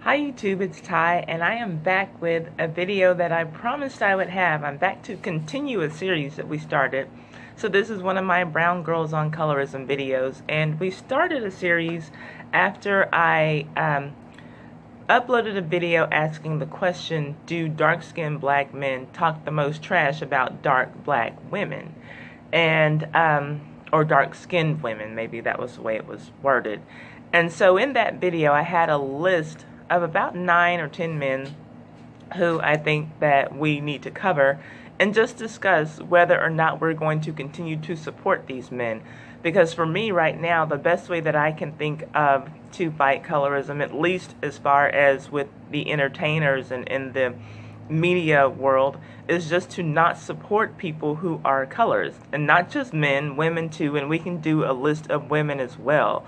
Hi YouTube, it's Ty, and I am back with a video that I promised I would have. I'm back to continue a series that we started. So this is one of my Brown Girls on Colorism videos, and we started a series after I uploaded a video asking the question, do dark-skinned black men talk the most trash about dark black women? And or dark-skinned women, maybe that was the way it was worded. And so in that video I had a list of about 9 or 10 men who I think that we need to cover and just discuss whether or not we're going to continue to support these men. Because for me right now, the best way that I can think of to fight colorism, at least as far as with the entertainers and in the media world, is just to not support people who are colorists, and not just men, women too, and we can do a list of women as well.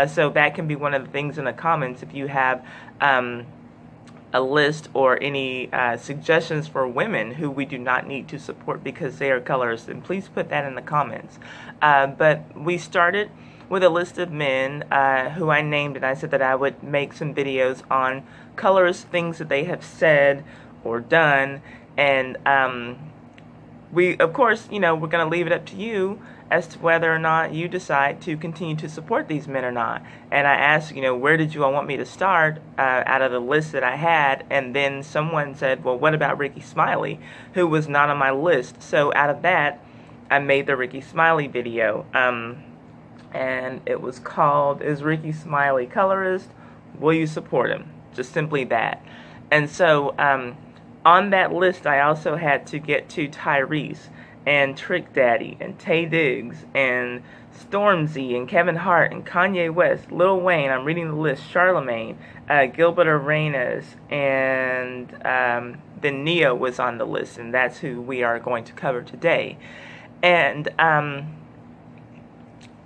So that can be one of the things in the comments if you have a list or any suggestions for women who we do not need to support because they are colorists, and please put that in the comments. But we started with a list of men who I named, and I said that I would make some videos on colorist things that they have said or done, and we, of course, we're going to leave it up to you as to whether or not you decide to continue to support these men or not. And I asked, where did you all want me to start out of the list that I had? And then someone said, well, what about Ricky Smiley, who was not on my list? So out of that, I made the Ricky Smiley video. And it was called, Is Ricky Smiley Colorist? Will you support him? Just simply that. And so on that list, I also had to get to Tyrese and Trick Daddy and Tay Diggs and Stormzy and Kevin Hart and Kanye West, Lil Wayne, I'm reading the list, Charlemagne, Gilbert Arenas, and then Neyo was on the list, and that's who we are going to cover today. And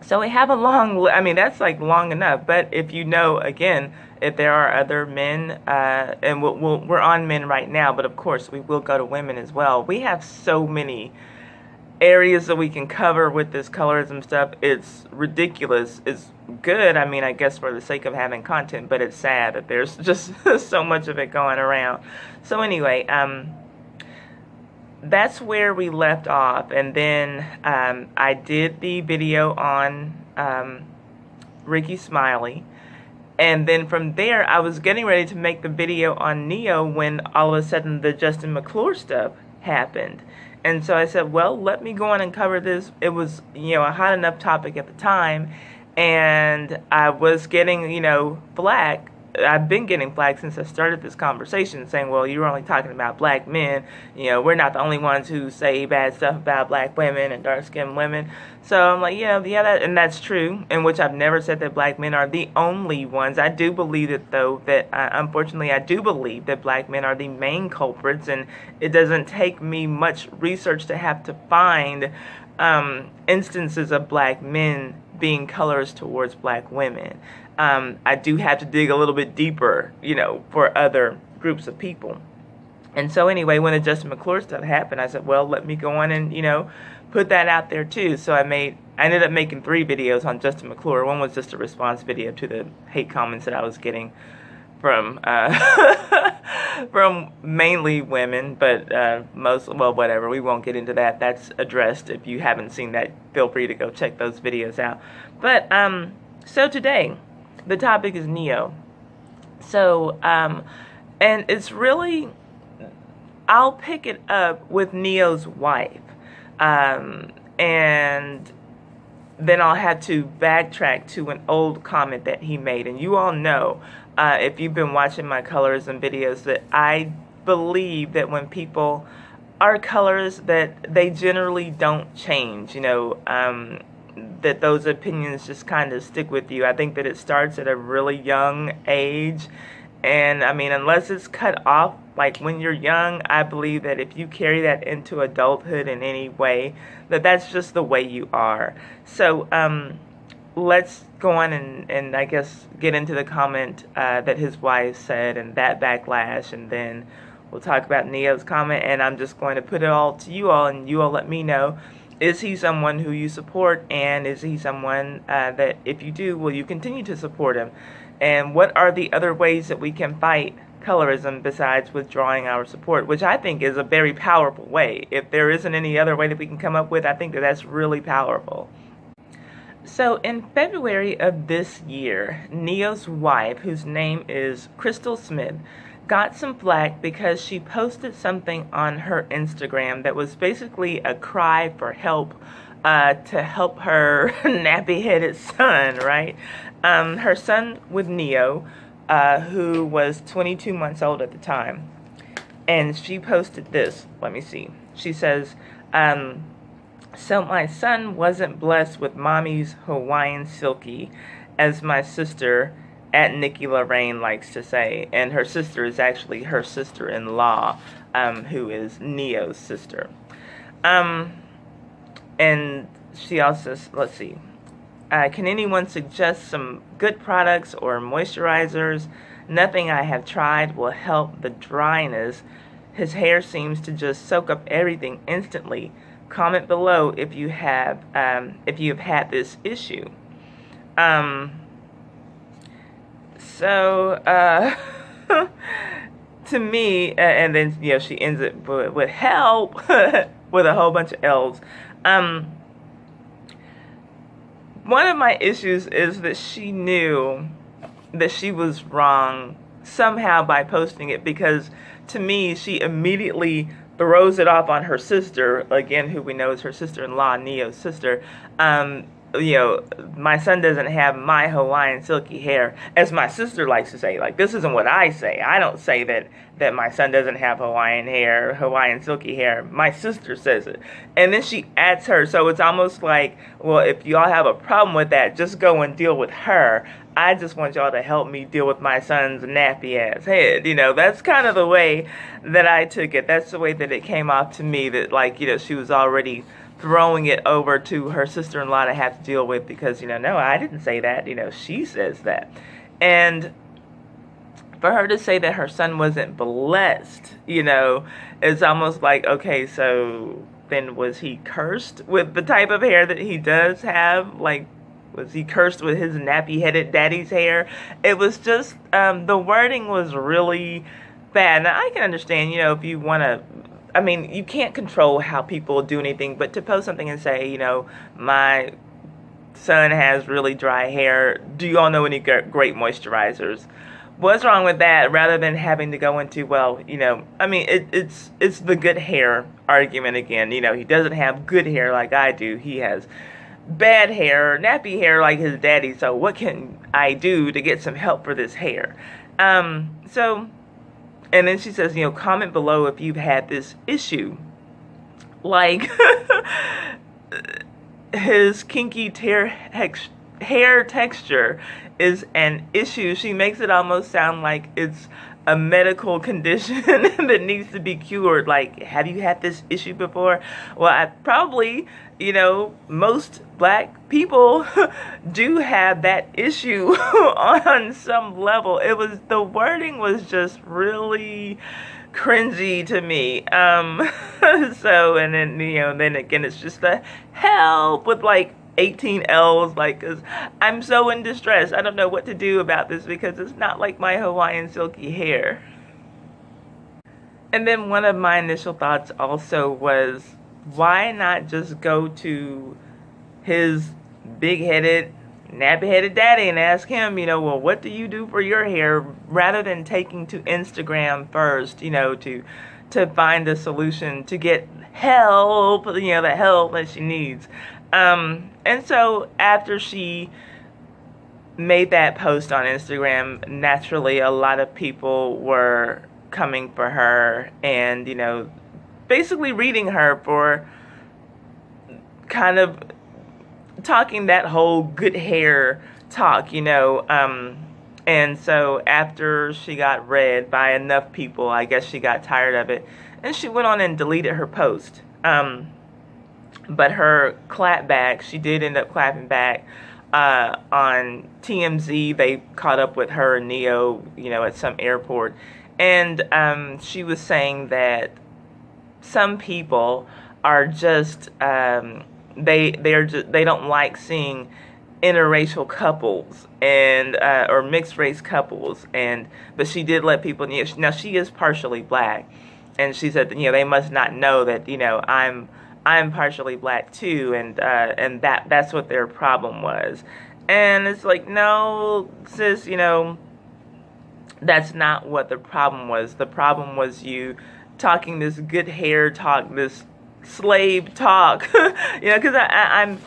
so we have a long, that's like long enough, but if again, if there are other men, and we're on men right now, but of course we will go to women as well. We have so many areas that we can cover with this colorism stuff. It's ridiculous. It's good, I guess, for the sake of having content, but it's sad that there's just so much of it going around. So anyway, that's where we left off, and then I did the video on Ricky Smiley, and then from there I was getting ready to make the video on Neyo when all of a sudden the Justin McClure stuff happened. And so I said, well, let me go on and cover this. It was, a hot enough topic at the time, and I was getting, flack. I've been getting flack since I started this conversation, saying, well, you're only talking about black men. We're not the only ones who say bad stuff about black women and dark-skinned women. So I'm like, and that's true, in which I've never said that black men are the only ones. I do believe it, though, that unfortunately I do believe that black men are the main culprits, and it doesn't take me much research to have to find instances of black men being colorist towards black women. I do have to dig a little bit deeper, for other groups of people. And so anyway, when the Justin McClure stuff happened, I said, well, let me go on and, put that out there too. So I ended up making 3 videos on Justin McClure. One was just a response video to the hate comments that I was getting from from mainly women, but well, whatever, we won't get into that. That's addressed. If you haven't seen that, feel free to go check those videos out. But so today the topic is Neyo. So and it's really, I'll pick it up with Neyo's wife, and then I'll have to backtrack to an old comment that he made. And you all know, if you've been watching my colorism videos, that I believe that when people are colorists, that they generally don't change, that those opinions just kind of stick with you. I think that it starts at a really young age, and unless it's cut off like when you're young, I believe that if you carry that into adulthood in any way, that's just the way you are. So let's go on and I guess get into the comment that his wife said and that backlash, and then we'll talk about Neyo's comment, and I'm just going to put it all to you all, and you all let me know, is he someone who you support, and is he someone that if you do, will you continue to support him? and what are the other ways that we can fight colorism besides withdrawing our support, which I think is a very powerful way. If there isn't any other way that we can come up with, I think that that's really powerful. So in February of this year, Neyo's wife, whose name is Crystal Smith, got some flack because she posted something on her Instagram that was basically a cry for help, to help her nappy-headed son, right? Her son with Neyo, who was 22 months old at the time. And she posted this. Let me see. She says, so my son wasn't blessed with mommy's Hawaiian silky, as my sister at Nikki Lorraine likes to say. And her sister is actually her sister-in-law, who is Neyo's sister. And she also, let's see. Can anyone suggest some good products or moisturizers? Nothing I have tried will help the dryness. His hair seems to just soak up everything instantly. Comment below if you have had this issue. To me, and then she ends it with help with a whole bunch of L's. One of my issues is that she knew that she was wrong somehow by posting it, because to me she immediately throws it off on her sister, again, who we know is her sister-in-law, Neyo's sister. My son doesn't have my Hawaiian silky hair, as my sister likes to say. Like, this isn't what I say. I don't say that my son doesn't have Hawaiian silky hair. My sister says it. And then she adds her. So it's almost like, well, if y'all have a problem with that, just go and deal with her. I just want y'all to help me deal with my son's nappy-ass head. That's kind of the way that I took it. That's the way that it came off to me, that, she was already throwing it over to her sister-in-law to have to deal with, because, no, I didn't say that. She says that. And for her to say that her son wasn't blessed, it's almost like, okay, so then was he cursed with the type of hair that he does have? Was he cursed with his nappy-headed daddy's hair? It was just, the wording was really bad. Now, I can understand, if you want to, you can't control how people do anything, but to post something and say, my son has really dry hair, do you all know any great moisturizers? What's wrong with that, rather than having to go into, it's the good hair argument again. He doesn't have good hair like I do. He has bad hair, nappy hair like his daddy, so what can I do to get some help for this hair? And then she says, comment below if you've had this issue. His kinky hair texture is an issue. She makes it almost sound like it's a medical condition that needs to be cured. Have you had this issue before? Well, I probably, most black people do have that issue on some level. The wording was just really cringy to me. And then, then again, it's just the help with 18 L's, because I'm so in distress. I don't know what to do about this, because it's not like my Hawaiian silky hair. And then one of my initial thoughts also was, why not just go to his big-headed, nappy-headed daddy and ask him, well, what do you do for your hair, rather than taking to Instagram first, to find a solution, to get help, the help that she needs. And so after she made that post on Instagram, naturally a lot of people were coming for her and, basically reading her for kind of talking that whole good hair talk, and so after she got read by enough people, I guess she got tired of it, and she went on and deleted her post. But her clap back, she did end up clapping back on TMZ. They caught up with her and Neyo, at some airport. And she was saying that some people are just, they don't like seeing interracial couples and or mixed race couples, and but she did let people know. Now she is partially black, and she said that, they must not know that, I'm partially black too, and that's what their problem was. And it's like, no, sis, that's not what the problem was. The problem was you talking this good hair talk, this slave talk, because I'm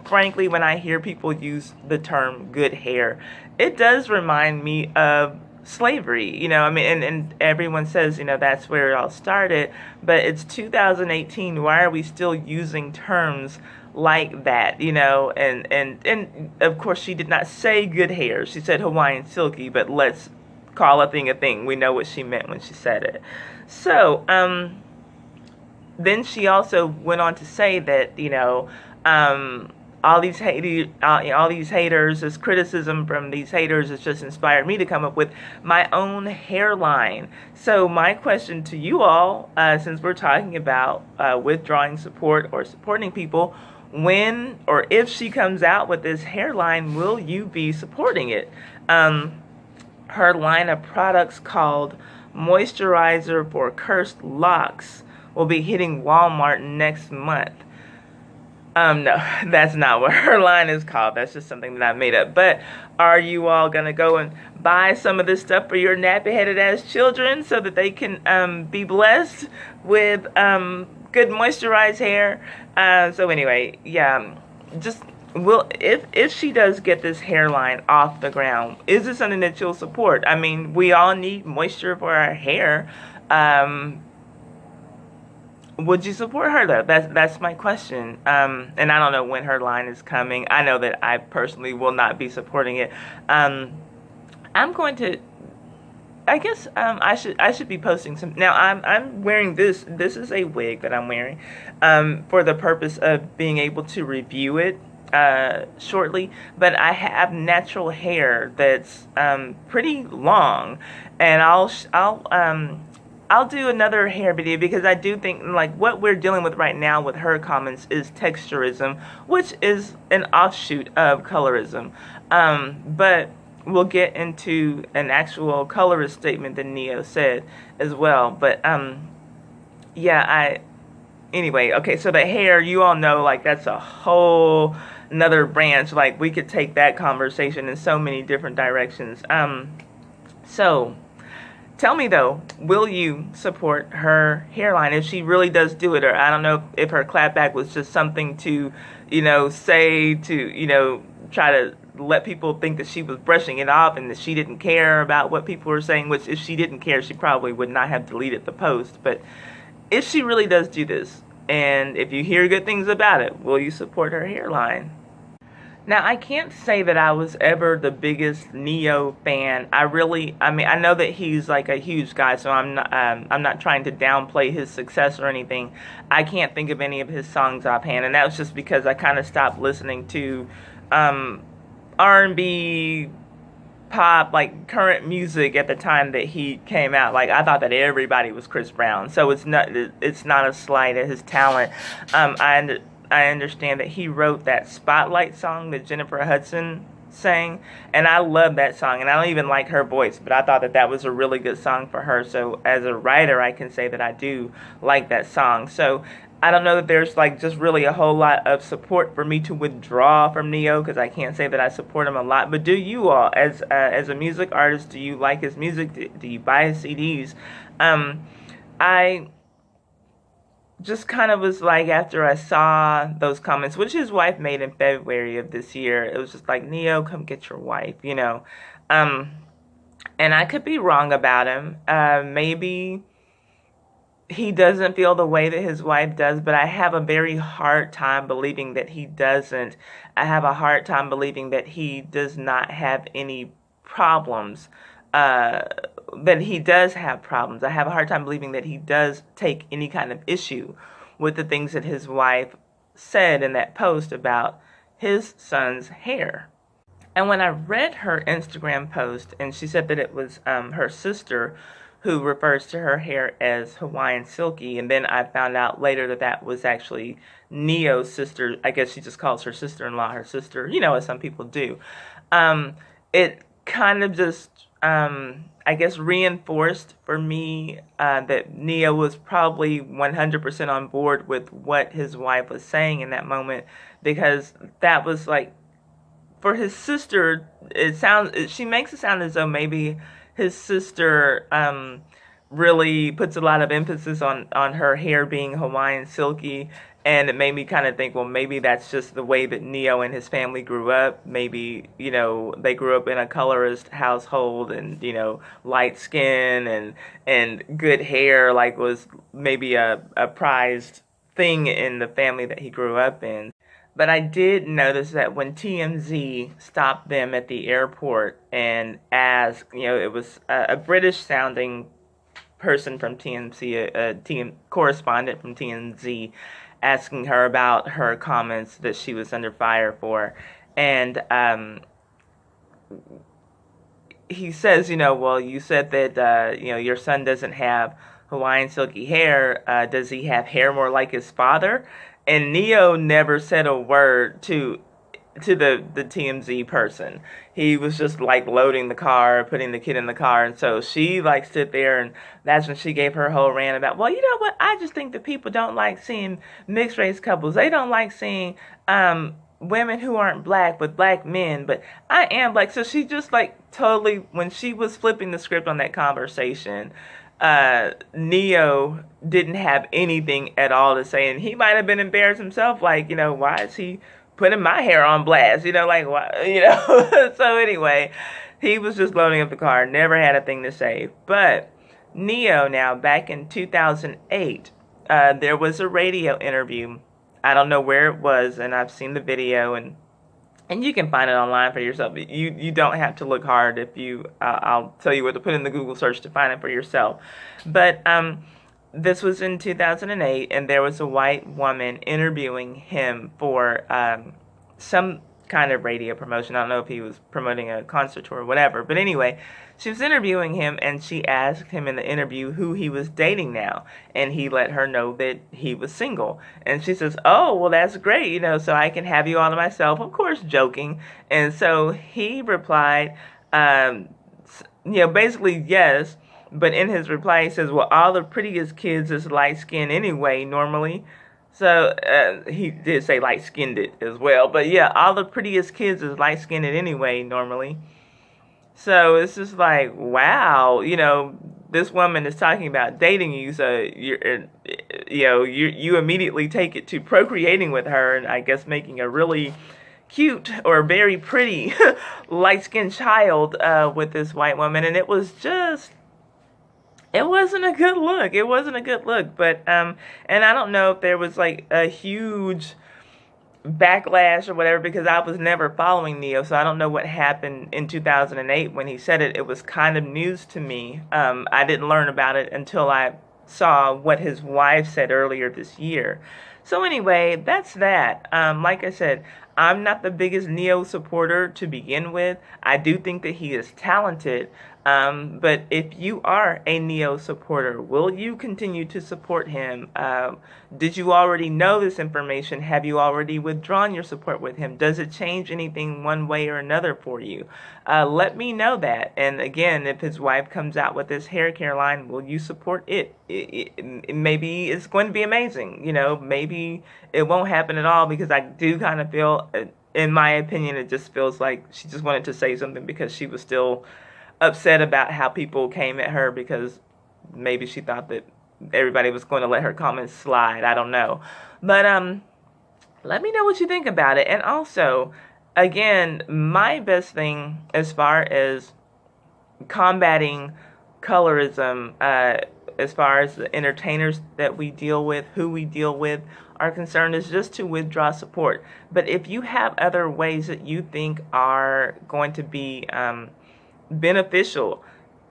frankly, when I hear people use the term good hair, it does remind me of slavery, and everyone says, that's where it all started, but it's 2018. Why are we still using terms like that, and of course she did not say good hair. She said Hawaiian silky, but let's call a thing a thing. We know what she meant when she said it. So, then she also went on to say that, all these haters, this criticism from these haters has just inspired me to come up with my own hairline. So my question to you all, since we're talking about withdrawing support or supporting people, when or if she comes out with this hairline, will you be supporting it? Her line of products called Moisturizer for Cursed Locks will be hitting Walmart next month. No, that's not what her line is called. That's just something that I made up. But are you all going to go and buy some of this stuff for your nappy-headed ass children so that they can be blessed with good moisturized hair? So anyway, yeah, just if she does get this hairline off the ground, is it something that you'll support? I mean, we all need moisture for our hair. Would you support her though? That's my question. And I don't know when her line is coming. I know that I personally will not be supporting it. I'm going to. I guess I should be posting some. Now I'm wearing this. This is a wig that I'm wearing, for the purpose of being able to review it shortly. But I have natural hair that's pretty long, and I'll do another hair video, because I do think like what we're dealing with right now with her comments is texturism, which is an offshoot of colorism. But we'll get into an actual colorist statement that Neyo said as well. But yeah, anyway, okay, so the hair, you all know, like that's a whole another branch. Like we could take that conversation in so many different directions. So tell me though, will you support her hairline if she really does do it? Or I don't know if her clapback was just something to, say to, try to let people think that she was brushing it off and that she didn't care about what people were saying, which if she didn't care, she probably would not have deleted the post. But if she really does do this, and if you hear good things about it, will you support her hairline? Now, I can't say that I was ever the biggest Neyo fan. I know that he's like a huge guy, so I'm not trying to downplay his success or anything. I can't think of any of his songs offhand, and that was just because I kind of stopped listening to R&B, pop, like current music at the time that he came out. Like I thought that everybody was Chris Brown, so it's not a slight at his talent. I understand that he wrote that Spotlight song that Jennifer Hudson sang, and I love that song, and I don't even like her voice, but I thought that was a really good song for her. So as a writer, I can say that I do like that song. So I don't know that there's like just really a whole lot of support for me to withdraw from Neyo, because I can't say that I support him a lot. But do you all, as a music artist, do you like his music? Do you buy his CDs? I just kind of was like, after I saw those comments, which his wife made in February of this year, it was just like, Neyo, come get your wife, and I could be wrong about him. Maybe he doesn't feel the way that his wife does, but I have a very hard time believing that he doesn't. I have a hard time believing that he does not have any problems, that he does have problems. I have a hard time believing that he does take any kind of issue with the things that his wife said in that post about his son's hair. And when I read her Instagram post, and she said that it was her sister who refers to her hair as Hawaiian silky. And then I found out later that that was actually Neyo's sister. I guess she just calls her sister-in-law her sister, as some people do. It kind of just, I guess, reinforced for me that Neyo was probably 100% on board with what his wife was saying in that moment, because that was like, for his sister, she makes it sound as though maybe his sister really puts a lot of emphasis on her hair being Hawaiian silky, and it made me kind of think, well, maybe that's just the way that Neyo and his family grew up. Maybe, they grew up in a colorist household, and, light skin and good hair, like, was maybe a prized thing in the family that he grew up in. But I did notice that when TMZ stopped them at the airport and asked, it was a British-sounding person from TMZ, a correspondent from TMZ, asking her about her comments that she was under fire for. And he says, well, you said that, your son doesn't have Hawaiian silky hair. Does he have hair more like his father? And Neyo never said a word to the TMZ person. He was just like loading the car, putting the kid in the car, and so she like stood there, and that's when she gave her whole rant about, well, you know what, I just think that people don't like seeing mixed race couples. They don't like seeing women who aren't black with black men, but I am black. So she just like totally, when she was flipping the script on that conversation, Neyo didn't have anything at all to say, and he might have been embarrassed himself, like, why is he putting my hair on blast, like, why, So anyway, he was just loading up the car, never had a thing to say. But Neyo, now, back in 2008, there was a radio interview. I don't know where it was, and I've seen the video, and you can find it online for yourself. You don't have to look hard. If I'll tell you what to put in the Google search to find it for yourself. But this was in 2008, and there was a white woman interviewing him for some kind of radio promotion. I don't know if he was promoting a concert tour or whatever. But anyway, she was interviewing him, and she asked him in the interview who he was dating now. And he let her know that he was single. And she says, oh, well, that's great, so I can have you all to myself. Of course, joking. And so he replied, basically, yes. But in his reply, he says, well, all the prettiest kids is light-skinned anyway, normally. So he did say light-skinned it as well. But yeah, all the prettiest kids is light-skinned anyway, normally. So it's just like, wow, this woman is talking about dating you, so you immediately take it to procreating with her, and I guess making a really cute or very pretty light-skinned child with this white woman. And it was just, it wasn't a good look. It wasn't a good look. But and I don't know if there was like a huge backlash or whatever, because I was never following Neyo, so I don't know what happened in 2008 when he said it. It was kind of news to me. I didn't learn about it until I saw what his wife said earlier this year. So anyway, that's that. Like I said, I'm not the biggest Neyo supporter to begin with. I do think that he is talented. But if you are a Neyo supporter, will you continue to support him? Did you already know this information? Have you already withdrawn your support with him? Does it change anything one way or another for you? Let me know that. And again, if his wife comes out with this hair care line, will you support it? Maybe it's going to be amazing. Maybe it won't happen at all, because I do kind of feel, in my opinion, it just feels like she just wanted to say something because she was still upset about how people came at her, because maybe she thought that everybody was going to let her comments slide. I don't know. But let me know what you think about it. And also, again, my best thing as far as combating colorism, as far as the entertainers that we deal with, who we deal with, are concerned, is just to withdraw support. But if you have other ways that you think are going to be beneficial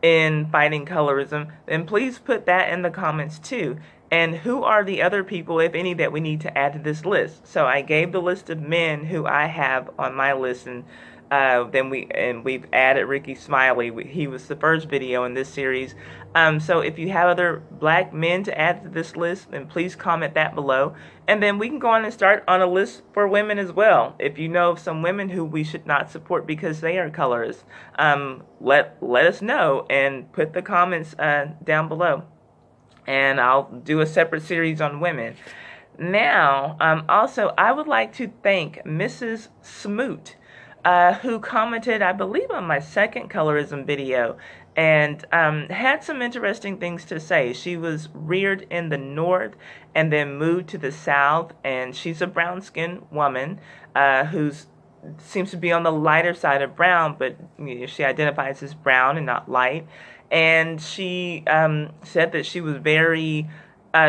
in fighting colorism, then please put that in the comments too. And who are the other people, if any, that we need to add to this list? So I gave the list of men who I have on my list, and We've added Ricky Smiley. He was the first video in this series. So if you have other black men to add to this list, then please comment that below. And then we can go on and start on a list for women as well. If you know of some women who we should not support because they are colorists, let us know and put the comments down below. And I'll do a separate series on women. Now, also, I would like to thank Mrs. Smoot, who commented, I believe, on my second colorism video, and had some interesting things to say. She was reared in the North and then moved to the South, and she's a brown-skinned woman who seems to be on the lighter side of brown, but she identifies as brown and not light. And she said that she was very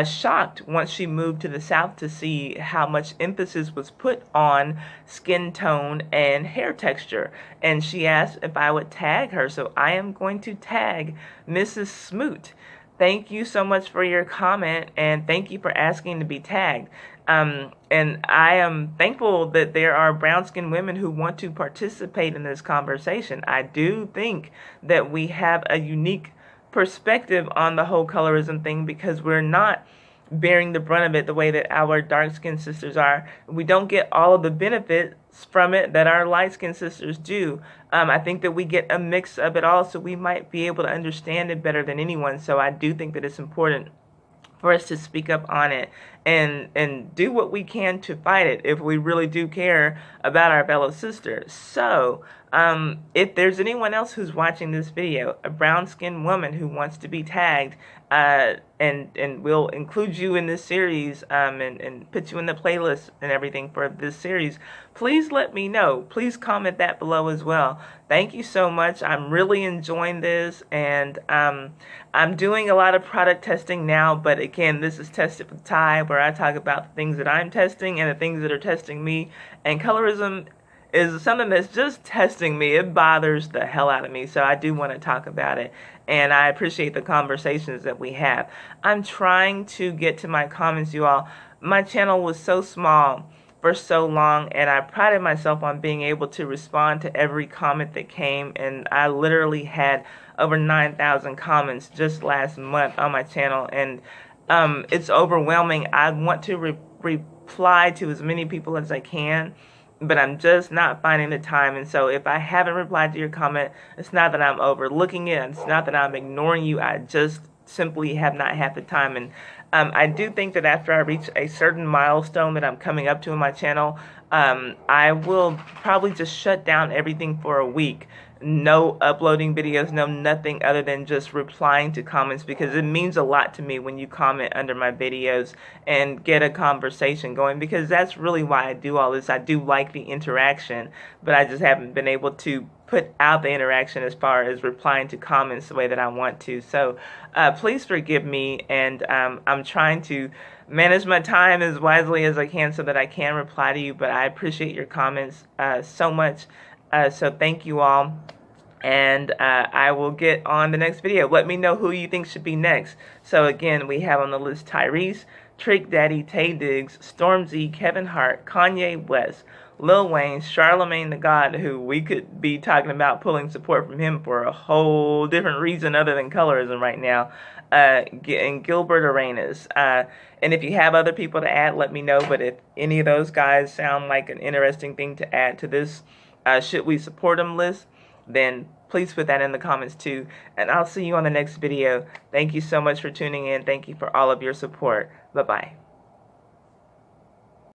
shocked once she moved to the South to see how much emphasis was put on skin tone and hair texture. And she asked if I would tag her, so I am going to tag Mrs. Smoot. Thank you so much for your comment, and thank you for asking to be tagged. And I am thankful that there are brown-skinned women who want to participate in this conversation. I do think that we have a unique perspective on the whole colorism thing because we're not bearing the brunt of it the way that our dark-skinned sisters are. We don't get all of the benefits from it that our light-skinned sisters do. I think that we get a mix of it all, so we might be able to understand it better than anyone. So I do think that it's important for us to speak up on it and do what we can to fight it if we really do care about our fellow sisters. So if there's anyone else who's watching this video, a brown-skinned woman who wants to be tagged, and we'll include you in this series and put you in the playlist and everything for this series, please let me know. Please comment that below as well. Thank you so much. I'm really enjoying this, and I'm doing a lot of product testing now, but again, this is Tested with Ty, where I talk about the things that I'm testing and the things that are testing me, and colorism is something that's just testing me. It bothers the hell out of me, so I do want to talk about it, and I appreciate the conversations that we have. I'm trying to get to my comments, you all. My channel was so small for so long, and I prided myself on being able to respond to every comment that came, and I literally had over 9,000 comments just last month on my channel, and it's overwhelming. I want to reply to as many people as I can, but I'm just not finding the time. And so if I haven't replied to your comment, it's not that I'm overlooking it, it's not that I'm ignoring you, I just simply have not had the time. And I do think that after I reach a certain milestone that I'm coming up to in my channel, I will probably just shut down everything for a week. No uploading videos, no nothing other than just replying to comments, because it means a lot to me when you comment under my videos and get a conversation going, because that's really why I do all this. I do like the interaction, but I just haven't been able to put out the interaction as far as replying to comments the way that I want to. So please forgive me, and I'm trying to manage my time as wisely as I can so that I can reply to you, but I appreciate your comments so much. So thank you all, and I will get on the next video. Let me know who you think should be next. So again, we have on the list Tyrese, Trick Daddy, Tay Diggs, Stormzy, Kevin Hart, Kanye West, Lil Wayne, Charlemagne the God, who we could be talking about pulling support from him for a whole different reason other than colorism right now, and Gilbert Arenas. And if you have other people to add, let me know. But if any of those guys sound like an interesting thing to add to this should we support them list, then please put that in the comments too. And I'll see you on the next video. Thank you so much for tuning in. Thank you for all of your support. Bye-bye.